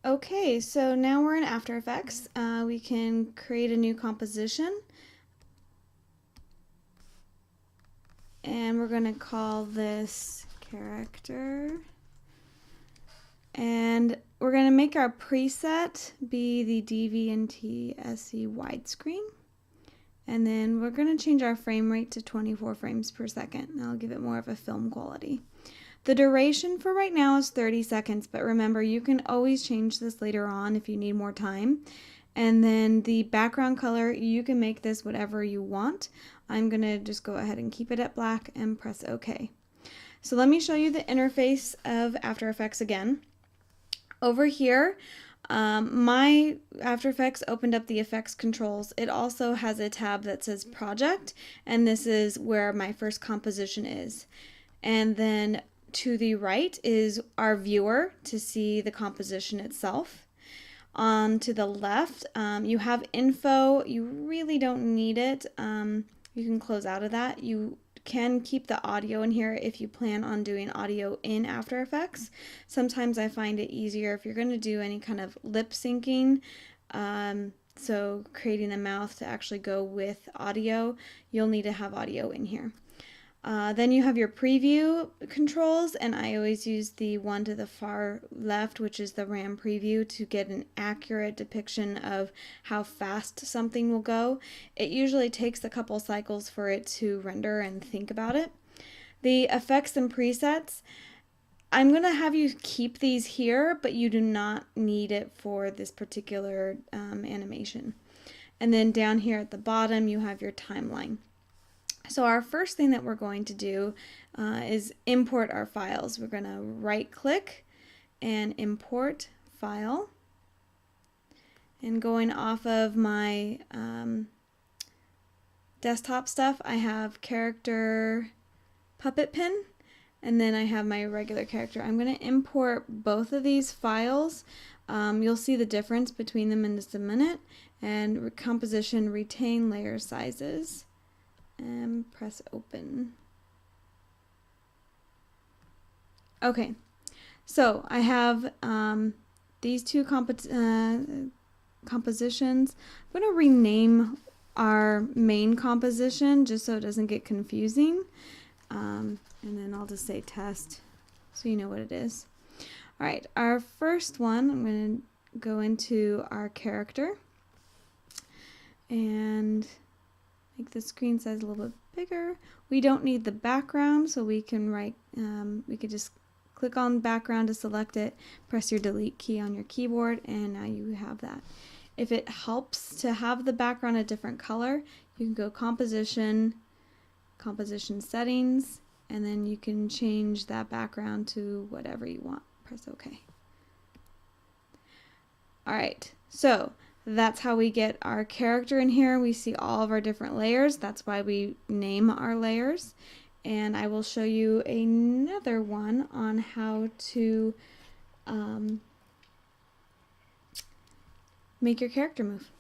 Okay, so now we're in After Effects. We can create a new composition. And we're going to call this character. And we're going to make our preset be the DV&T SE widescreen. And then we're going to change our frame rate to 24 frames per second. That'll give it more of a film quality. The duration for right now is 30 seconds, but remember you can always change this later on if you need more time. And then the background color, you can make this whatever you want. I'm going to just go ahead and keep it at black and press OK. So let me show you the interface of After Effects again. Over here, my After Effects opened up the effects controls. It also has a tab that says Project, and this is where my first composition is. And then to the right is our viewer to see the composition itself. On to the left, you have info. You really don't need it. You can close out of that. You can keep the audio in here if you plan on doing audio in After Effects. Sometimes I find it easier if you're going to do any kind of lip syncing, so creating a mouth to actually go with audio, you'll need to have audio in here. Then you have your preview controls, and I always use the one to the far left, which is the RAM preview, to get an accurate depiction of how fast something will go. It usually takes a couple cycles for it to render and think about it. The effects and presets, I'm going to have you keep these here, but you do not need it for this particular animation. And then down here at the bottom, you have your timeline. So our first thing that we're going to do is import our files. We're going to right click and import file. And going off of my desktop stuff, I have character puppet pin, and then I have my regular character. I'm going to import both of these files. You'll see the difference between them in just a minute. And composition, retain layer sizes. And press open. Okay, so I have these two compositions. I'm going to rename our main composition just so it doesn't get confusing. And then I'll just say test so you know what it is. All right, our first one, I'm going to go into our character and make the screen size a little bit bigger. We don't need the background, so we can we could just click on background to select it, press your delete key on your keyboard, and now you have that. If it helps to have the background a different color, you can go composition, composition settings, and then you can change that background to whatever you want. Press OK. All right, so that's how we get our character in here. We see all of our different layers. That's why we name our layers. And I will show you another one on how to make your character move.